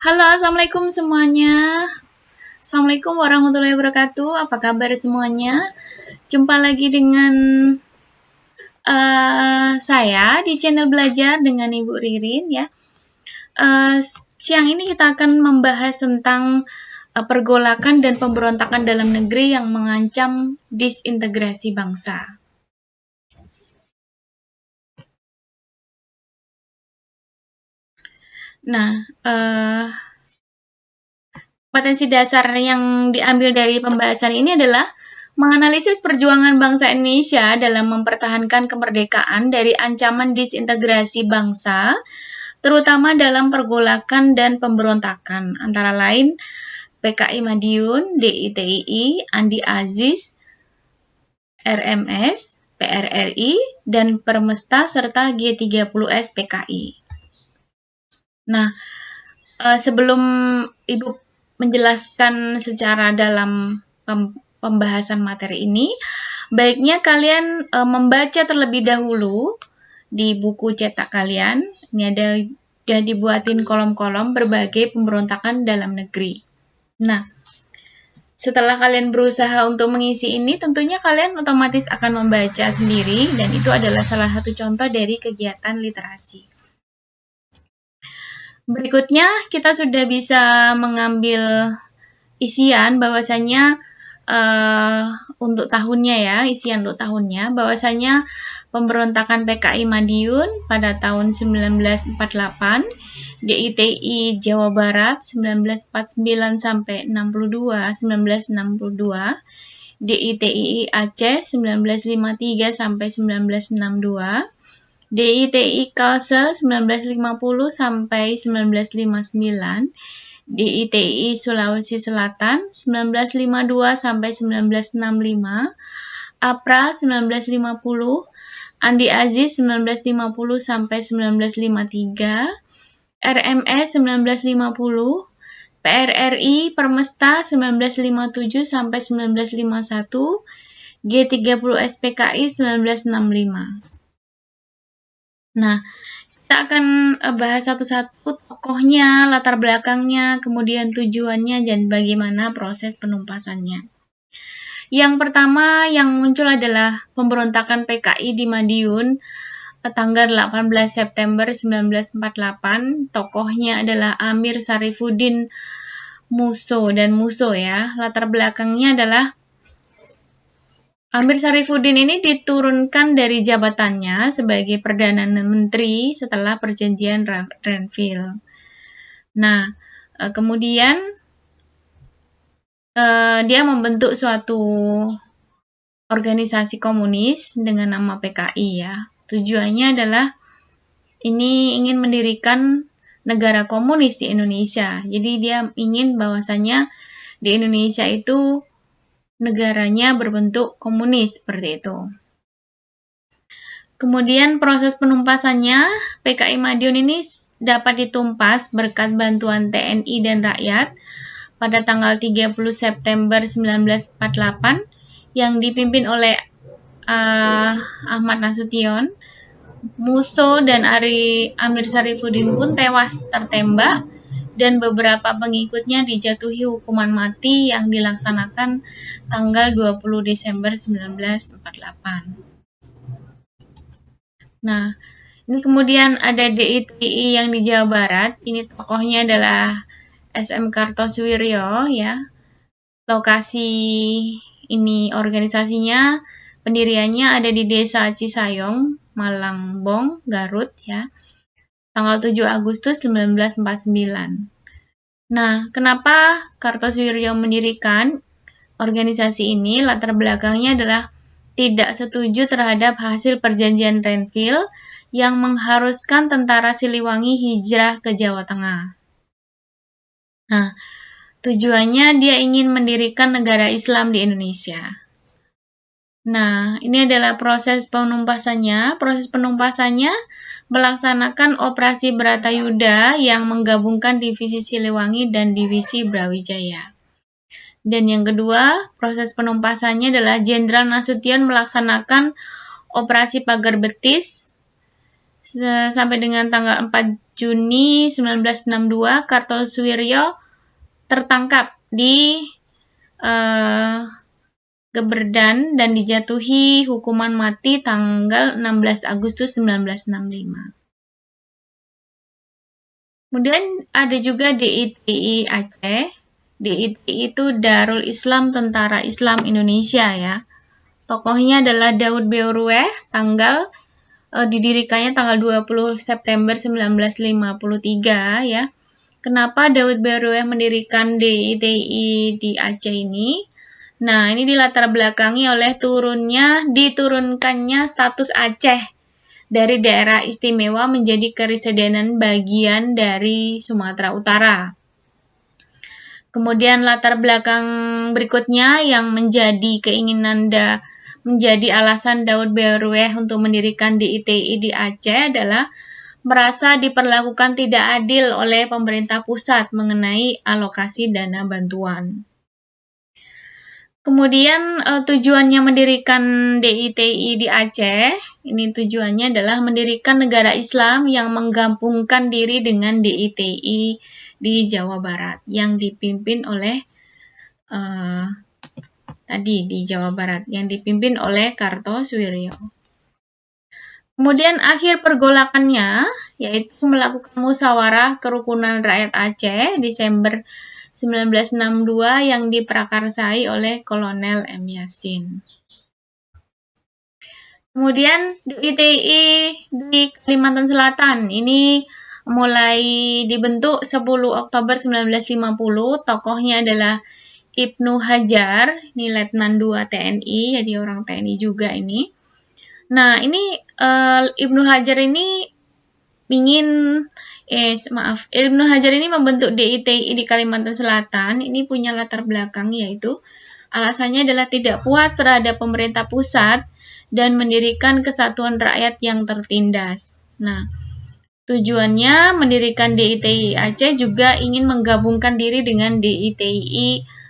Halo, Assalamualaikum semuanya. Assalamualaikum warahmatullahi wabarakatuh. Apa kabar semuanya? Jumpa lagi dengan saya di channel belajar dengan Ibu Ririn ya. Siang ini kita akan membahas tentang pergolakan dan pemberontakan dalam negeri yang mengancam disintegrasi bangsa. Nah, potensi dasar yang diambil dari pembahasan ini adalah menganalisis perjuangan bangsa Indonesia dalam mempertahankan kemerdekaan dari ancaman disintegrasi bangsa, terutama dalam pergolakan dan pemberontakan, antara lain PKI Madiun, DITII, Andi Aziz, RMS, PRRI, dan Permesta, serta G30S PKI. Nah, sebelum Ibu menjelaskan secara dalam pembahasan materi ini, baiknya kalian membaca terlebih dahulu di buku cetak kalian. Ini ada dibuatin kolom-kolom berbagai pemberontakan dalam negeri. Nah, setelah kalian berusaha untuk mengisi ini, tentunya kalian otomatis akan membaca sendiri, dan itu adalah salah satu contoh dari kegiatan literasi. Berikutnya, kita sudah bisa mengambil isian bahwasanya untuk tahunnya ya, isian untuk tahunnya, bahwasanya pemberontakan PKI Madiun pada tahun 1948, DITI Jawa Barat 1949 sampai 1962, DITI Aceh 1953 sampai 1962, DITI Kalsel 1950 sampai 1959, DITI Sulawesi Selatan 1952 sampai 1965, APRA 1950, Andi Aziz 1950 sampai 1953, RMS 1950, PRRI Permesta 1957 sampai 1951, G30S PKI 1965. Nah, kita akan bahas satu-satu tokohnya, latar belakangnya, kemudian tujuannya, dan bagaimana proses penumpasannya. Yang pertama yang muncul adalah pemberontakan PKI di Madiun tanggal 18 September 1948. Tokohnya adalah Amir Syarifuddin Musso dan Musso ya. Latar belakangnya adalah Amir Syarifuddin ini diturunkan dari jabatannya sebagai Perdana Menteri setelah perjanjian Renville. Nah, kemudian dia membentuk suatu organisasi komunis dengan nama PKI ya. Tujuannya adalah ini ingin mendirikan negara komunis di Indonesia. Jadi dia ingin bahwasanya di Indonesia itu negaranya berbentuk komunis seperti itu. Kemudian proses penumpasannya, PKI Madiun ini dapat ditumpas berkat bantuan TNI dan rakyat pada tanggal 30 September 1948 yang dipimpin oleh Ahmad Nasution. Musso dan Amir Syarifuddin pun tewas tertembak dan beberapa pengikutnya dijatuhi hukuman mati yang dilaksanakan tanggal 20 Desember 1948. Nah, ini kemudian ada DITI yang di Jawa Barat. Ini tokohnya adalah SM Kartosuwiryo ya. Lokasi ini organisasinya, pendiriannya ada di Desa Cisayong, Malangbong, Garut ya. Tanggal 7 Agustus 1949. Nah, kenapa Kartosuwiryo mendirikan organisasi ini? Latar belakangnya adalah tidak setuju terhadap hasil perjanjian Renville yang mengharuskan tentara Siliwangi hijrah ke Jawa Tengah. Nah, tujuannya dia ingin mendirikan negara Islam di Indonesia. Nah, ini adalah proses penumpasannya. Proses penumpasannya melaksanakan operasi Bratayuda yang menggabungkan divisi Siliwangi dan divisi Brawijaya. Dan yang kedua, proses penumpasannya adalah Jenderal Nasution melaksanakan operasi Pagar Betis sampai dengan tanggal 4 Juni 1962 Kartosuwiryo tertangkap di Geberdan dan dijatuhi hukuman mati tanggal 16 Agustus 1965. Kemudian ada juga DITI Aceh. DITI itu Darul Islam Tentara Islam Indonesia ya. Tokohnya adalah Daud Beorueh, didirikannya tanggal 20 September 1953 ya. Kenapa Daud Beorueh mendirikan DITI di Aceh ini? Nah, ini dilatar belakangi oleh diturunkannya status Aceh dari daerah istimewa menjadi kepresidenan bagian dari Sumatera Utara. Kemudian latar belakang berikutnya yang menjadi alasan Daud Beorueh untuk mendirikan DITI di Aceh adalah merasa diperlakukan tidak adil oleh pemerintah pusat mengenai alokasi dana bantuan. Kemudian tujuannya mendirikan DITI di Aceh, ini tujuannya adalah mendirikan negara Islam yang menggabungkan diri dengan DITI di Jawa Barat yang dipimpin oleh Kartosuwiryo. Kemudian akhir pergolakannya yaitu melakukan musyawarah kerukunan rakyat Aceh Desember 1962 yang diprakarsai oleh Kolonel M. Yasin. Kemudian DITI di Kalimantan Selatan ini mulai dibentuk 10 Oktober 1950. Tokohnya adalah Ibnu Hajar, ini Letnan 2 TNI, jadi orang TNI juga ini. Nah, ini Ibnu Hajar ini Ibnu Hajar ini membentuk DITI di Kalimantan Selatan. Ini punya latar belakang yaitu alasannya adalah tidak puas terhadap pemerintah pusat dan mendirikan kesatuan rakyat yang tertindas. Nah, tujuannya mendirikan DITI Aceh juga ingin menggabungkan diri dengan DITI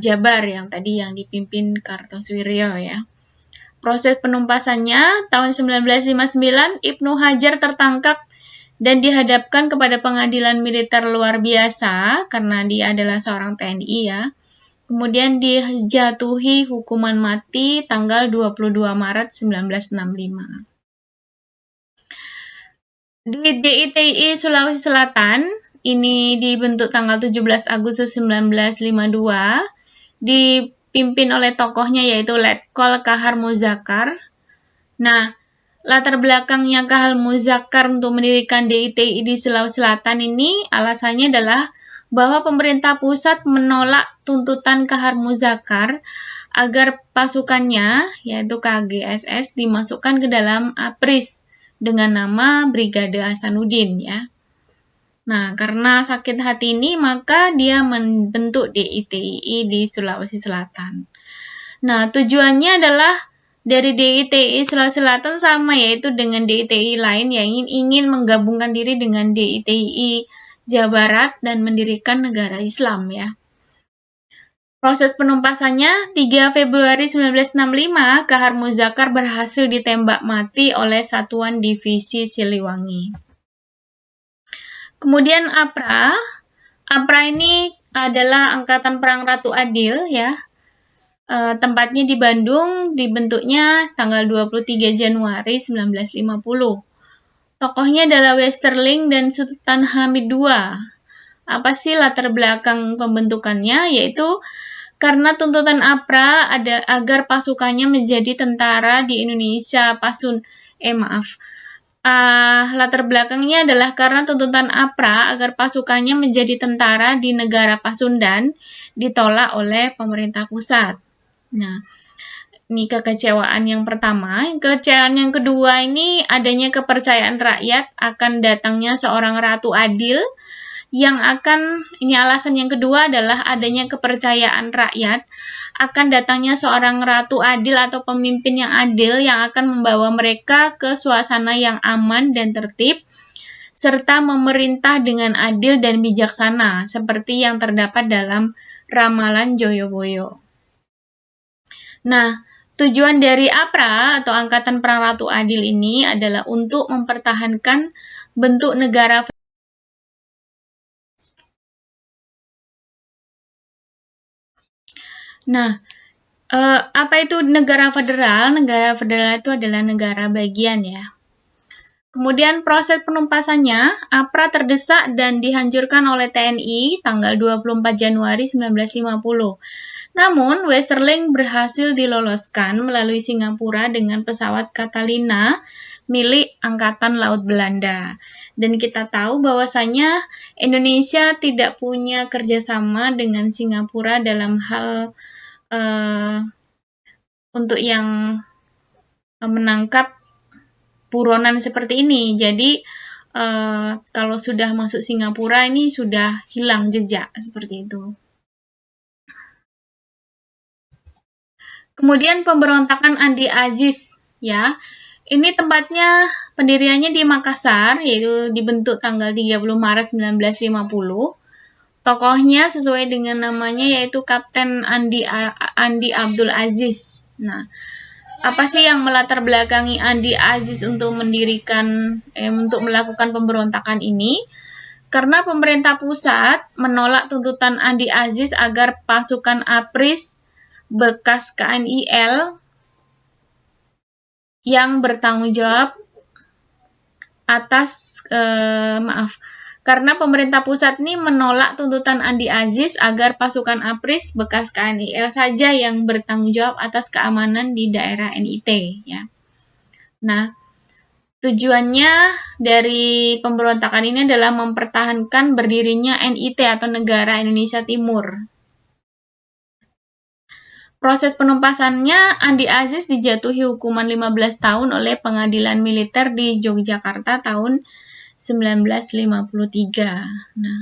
Jabar yang dipimpin Kartosuwiryo ya. Proses penumpasannya tahun 1959 Ibnu Hajar tertangkap dan dihadapkan kepada pengadilan militer luar biasa karena dia adalah seorang TNI ya. Kemudian dijatuhi hukuman mati tanggal 22 Maret 1965. Di DITI Sulawesi Selatan ini dibentuk tanggal 17 Agustus 1952, dipimpin oleh tokohnya yaitu Letkol Kahar Muzakar. Nah, latar belakangnya Kahar Muzakar untuk mendirikan DITI di Sulawesi Selatan ini alasannya adalah bahwa pemerintah pusat menolak tuntutan Kahar Muzakar agar pasukannya yaitu KGSS dimasukkan ke dalam APRIS dengan nama Brigade Hasanuddin ya. Nah, karena sakit hati ini maka dia membentuk DITI di Sulawesi Selatan. Nah, tujuannya adalah dari DITI Sulawesi Selatan sama yaitu dengan DITI lain yang ingin menggabungkan diri dengan DITI Jawa Barat dan mendirikan negara Islam ya. Proses penumpasannya 3 Februari 1965 Kahar Muzakar berhasil ditembak mati oleh Satuan Divisi Siliwangi. Kemudian APRA ini adalah Angkatan Perang Ratu Adil ya. Tempatnya di Bandung, dibentuknya tanggal 23 Januari 1950. Tokohnya adalah Westerling dan Sultan Hamid II. Apa sih latar belakang pembentukannya? Yaitu karena tuntutan APRA agar pasukannya menjadi tentara di Indonesia latar belakangnya adalah karena tuntutan APRA agar pasukannya menjadi tentara di negara Pasundan ditolak oleh pemerintah pusat. Nah, ini kekecewaan yang pertama. Kekecewaan yang kedua ini adanya kepercayaan rakyat akan datangnya seorang ratu adil alasan yang kedua adalah adanya kepercayaan rakyat akan datangnya seorang ratu adil atau pemimpin yang adil yang akan membawa mereka ke suasana yang aman dan tertib serta memerintah dengan adil dan bijaksana seperti yang terdapat dalam ramalan Joyoboyo. Nah, Tujuan dari APRA atau Angkatan Perang Ratu Adil ini adalah untuk mempertahankan bentuk negara. Nah, apa itu negara federal? Negara federal itu adalah negara bagian ya. Kemudian proses penumpasannya, APRA terdesak dan dihancurkan oleh TNI tanggal 24 Januari 1950. Namun, Westerling berhasil diloloskan melalui Singapura dengan pesawat Catalina milik Angkatan Laut Belanda. Dan kita tahu bahwasanya Indonesia tidak punya kerjasama dengan Singapura dalam hal untuk yang menangkap buronan seperti ini. Jadi, kalau sudah masuk Singapura ini sudah hilang jejak seperti itu. Kemudian pemberontakan Andi Aziz, ya. Ini tempatnya pendiriannya di Makassar, yaitu dibentuk tanggal 30 Maret 1950. Tokohnya sesuai dengan namanya yaitu Kapten Andi Abdul Aziz. Nah, apa sih yang melatar belakangi Andi Aziz untuk untuk melakukan pemberontakan ini? Karena pemerintah pusat menolak tuntutan Andi Aziz agar pasukan APRIS bekas KNIL yang bertanggung jawab atas karena pemerintah pusat ini menolak tuntutan Andi Aziz agar pasukan APRIS bekas KNIL saja yang bertanggung jawab atas keamanan di daerah NIT ya. Nah, tujuannya dari pemberontakan ini adalah mempertahankan berdirinya NIT atau Negara Indonesia Timur. Proses penumpasannya, Andi Aziz dijatuhi hukuman 15 tahun oleh pengadilan militer di Yogyakarta tahun 1953. Nah,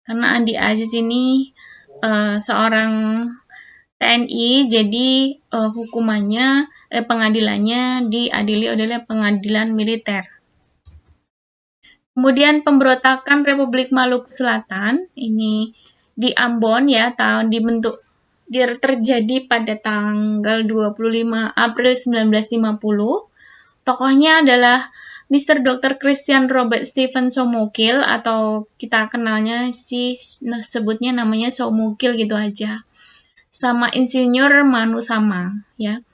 karena Andi Aziz ini seorang TNI, jadi hukumannya, pengadilannya diadili oleh pengadilan militer. Kemudian pemberontakan Republik Maluku Selatan, ini di Ambon ya, terjadi pada tanggal 25 April 1950. Tokohnya adalah Mr. Dr. Christian Robert Stephen Somokil atau kita kenalnya sebutnya namanya Somokil gitu aja. Sama Insinyur Manu Sama ya.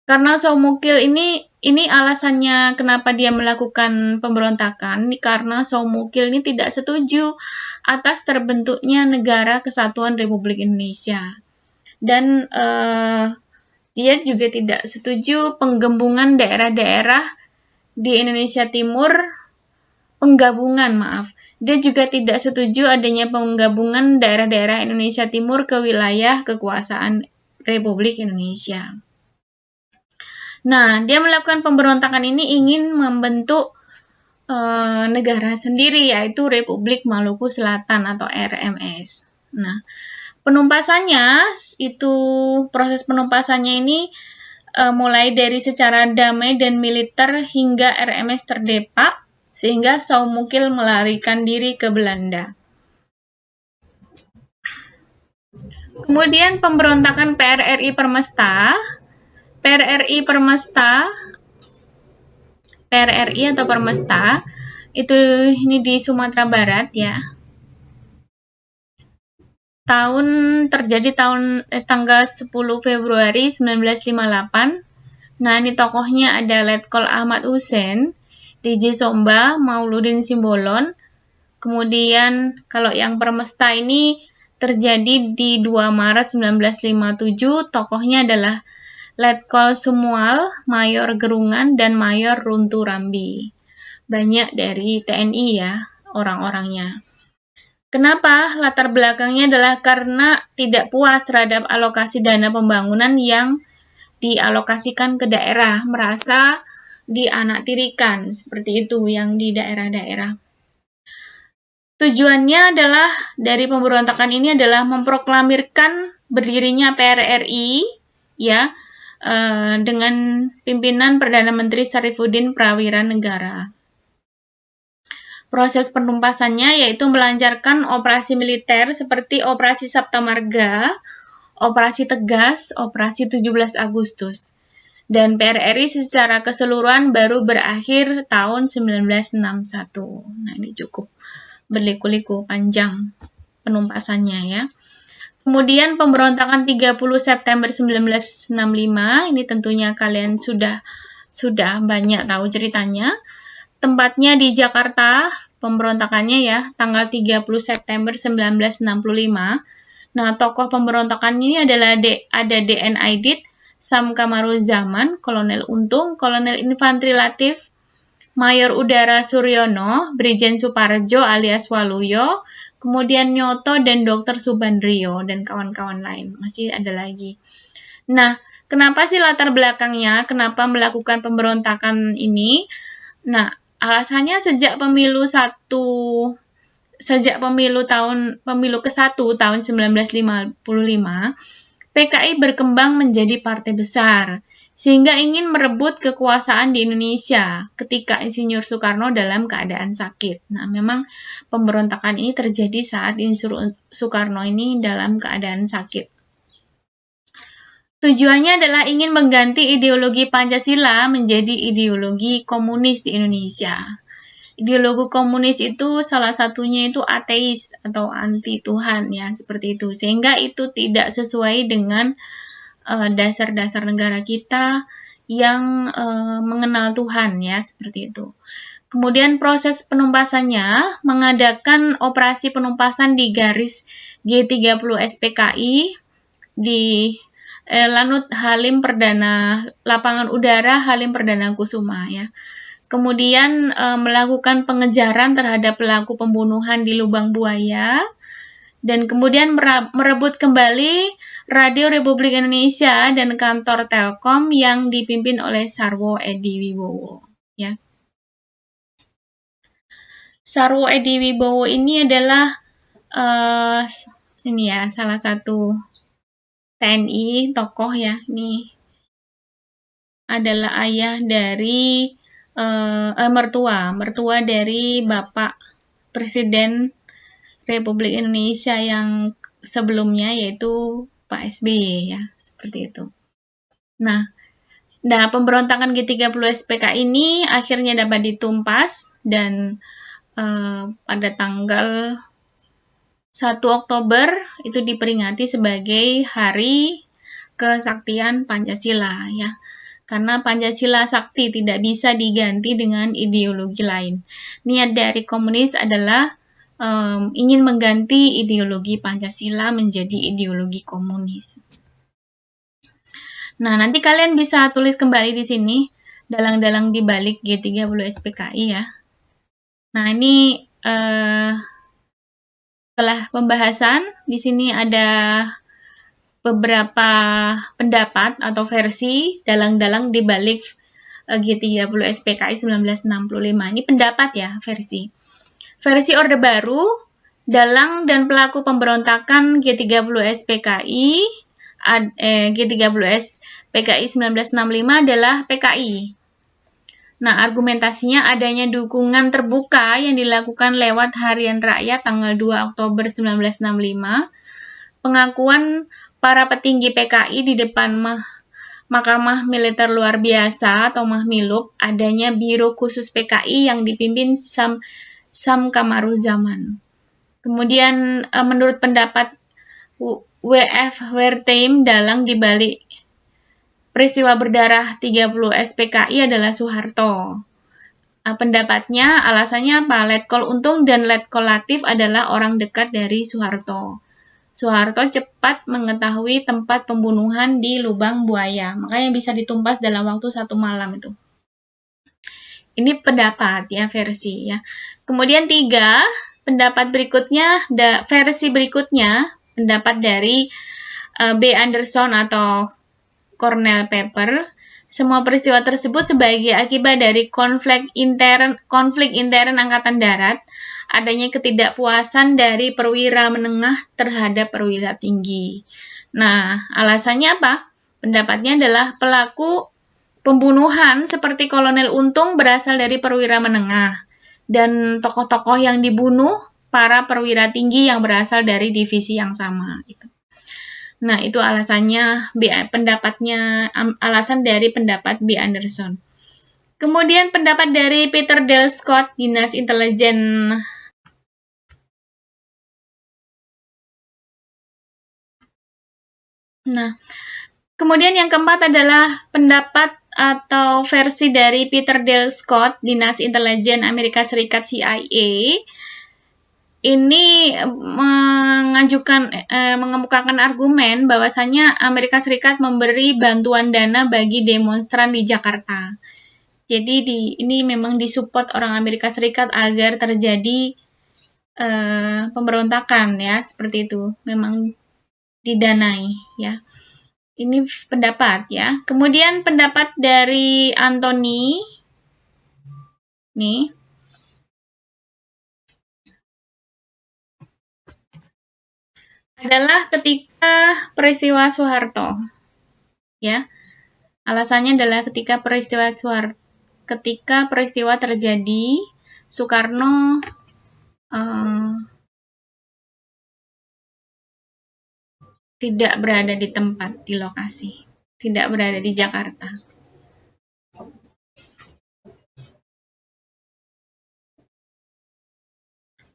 Karena Somokil ini alasannya kenapa dia melakukan pemberontakan karena Somokil ini tidak setuju atas terbentuknya Negara Kesatuan Republik Indonesia. Dan dia juga tidak setuju penggabungan daerah-daerah di Indonesia Timur, Dia juga tidak setuju adanya penggabungan daerah-daerah Indonesia Timur ke wilayah kekuasaan Republik Indonesia. Nah, dia melakukan pemberontakan ini ingin membentuk negara sendiri, yaitu Republik Maluku Selatan atau RMS. Nah, proses penumpasannya ini mulai dari secara damai dan militer hingga RMS terdepak, sehingga Somokil melarikan diri ke Belanda. Kemudian pemberontakan PRRI Permesta. PRRI atau Permesta ini di Sumatera Barat ya. Terjadi tanggal 10 Februari 1958. Nah, ini tokohnya ada Letkol Ahmad Hussein, DJ Somba, Mauludin Simbolon. Kemudian kalau yang Permesta ini terjadi di 2 Maret 1957, tokohnya adalah Letkol Sumual, Mayor Gerungan, dan Mayor Runtu Rambi. Banyak dari TNI ya, orang-orangnya. Kenapa? Latar belakangnya adalah karena tidak puas terhadap alokasi dana pembangunan yang dialokasikan ke daerah, merasa dianaktirikan, seperti itu yang di daerah-daerah. Tujuannya adalah dari pemberontakan ini adalah memproklamirkan berdirinya PRRI ya, dengan pimpinan Perdana Menteri Sarifuddin Prawira Negara. Proses penumpasannya yaitu melancarkan operasi militer seperti Operasi Sabta Marga, Operasi Tegas, Operasi 17 Agustus. Dan PRRI secara keseluruhan baru berakhir tahun 1961. Nah, ini cukup berliku-liku panjang penumpasannya ya. Kemudian pemberontakan 30 September 1965, ini tentunya kalian sudah banyak tahu ceritanya. Tempatnya di Jakarta, pemberontakannya ya, tanggal 30 September 1965. Nah, tokoh pemberontakan ini adalah ada DN Aidit, Sam Kamaruzaman, Kolonel Untung, Kolonel Infanteri Latif, Mayor Udara Suryono, Brigjen Suparjo alias Waluyo, kemudian Nyoto dan Dr. Subandrio, dan kawan-kawan lain. Masih ada lagi. Nah, kenapa sih latar belakangnya? Kenapa melakukan pemberontakan ini? Nah, alasannya sejak pemilu ke-1 tahun 1955, PKI berkembang menjadi partai besar, sehingga ingin merebut kekuasaan di Indonesia ketika Insinyur Soekarno dalam keadaan sakit. Nah, memang pemberontakan ini terjadi saat Insinyur Soekarno ini dalam keadaan sakit. Tujuannya adalah ingin mengganti ideologi Pancasila menjadi ideologi komunis di Indonesia. Ideologi komunis itu salah satunya itu ateis atau anti Tuhan ya, seperti itu. Sehingga itu tidak sesuai dengan dasar-dasar negara kita yang mengenal Tuhan ya, seperti itu. Kemudian proses penumpasannya mengadakan operasi penumpasan di garis G30 SPKI di Lanut Halim Perdana, Lapangan Udara Halim Perdana Kusuma ya. Kemudian melakukan pengejaran terhadap pelaku pembunuhan di Lubang Buaya, dan kemudian merebut kembali Radio Republik Indonesia dan kantor Telkom yang dipimpin oleh Sarwo Edi Wibowo. Ya. Sarwo Edi Wibowo ini adalah salah satu TNI tokoh ya. Ini adalah ayah dari mertua dari Bapak Presiden Republik Indonesia yang sebelumnya, yaitu Pak SBY ya, seperti itu. Nah, pemberontakan G30 SPK ini akhirnya dapat ditumpas dan pada tanggal 1 Oktober itu diperingati sebagai Hari Kesaktian Pancasila ya. Karena Pancasila sakti tidak bisa diganti dengan ideologi lain. Niat dari komunis adalah ingin mengganti ideologi Pancasila menjadi ideologi komunis. Nah, nanti kalian bisa tulis kembali di sini dalang-dalang di balik G30 SPKI ya. Nah, ini setelah pembahasan, di sini ada beberapa pendapat atau versi dalang-dalang di balik G30 SPKI 1965. Ini pendapat ya, versi. Versi Orde Baru, dalang dan pelaku pemberontakan G30 SPKI G30 SPKI 1965 adalah PKI. Nah, argumentasinya adanya dukungan terbuka yang dilakukan lewat Harian Rakyat tanggal 2 Oktober 1965, pengakuan para petinggi PKI di depan Mahkamah Militer Luar Biasa atau Mahmilub, adanya Biro Khusus PKI yang dipimpin Sam Kamaruzaman. Kemudian menurut pendapat W.F. Wertheim, dalang dibalik peristiwa berdarah 30 SPKI adalah Soeharto. Pendapatnya, alasannya apa? Letkol Untung dan Letkol Latif adalah orang dekat dari Soeharto. Soeharto cepat mengetahui tempat pembunuhan di Lubang Buaya, makanya bisa ditumpas dalam waktu 1 malam itu. Ini pendapat ya, versi ya. Kemudian 3, pendapat berikutnya, versi berikutnya, pendapat dari B. Anderson atau Cornell Paper. Semua peristiwa tersebut sebagai akibat dari konflik intern Angkatan Darat, adanya ketidakpuasan dari perwira menengah terhadap perwira tinggi. Nah, alasannya apa? Pendapatnya adalah pelaku pembunuhan seperti Kolonel Untung berasal dari perwira menengah, dan tokoh-tokoh yang dibunuh para perwira tinggi yang berasal dari divisi yang sama. Gitu. Nah, itu alasannya alasan dari pendapat B. Anderson. Kemudian pendapat dari Peter Dale Scott, Dinas Intelijen. Nah, kemudian yang keempat adalah pendapat atau versi dari Peter Dale Scott, Dinas Intelijen Amerika Serikat CIA. Ini mengemukakan argumen bahwasanya Amerika Serikat memberi bantuan dana bagi demonstran di Jakarta. Jadi ini memang disupport orang Amerika Serikat agar terjadi pemberontakan ya, seperti itu. Memang didanai ya. Ini pendapat ya. Kemudian pendapat dari Anthony nih adalah ketika peristiwa Soeharto. Ya. Alasannya adalah ketika peristiwa terjadi, Soekarno tidak berada di tempat, di lokasi, tidak berada di Jakarta.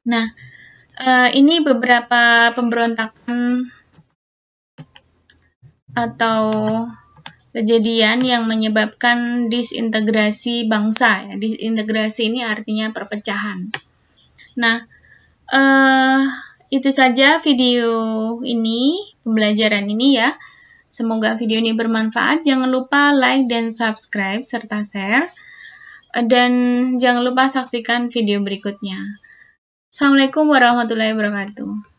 Nah, ini beberapa pemberontakan atau kejadian yang menyebabkan disintegrasi bangsa. Disintegrasi ini artinya perpecahan. Nah, itu saja video ini, pembelajaran ini ya. Semoga video ini bermanfaat. Jangan lupa like dan subscribe serta share. Dan jangan lupa saksikan video berikutnya. Assalamualaikum warahmatullahi wabarakatuh.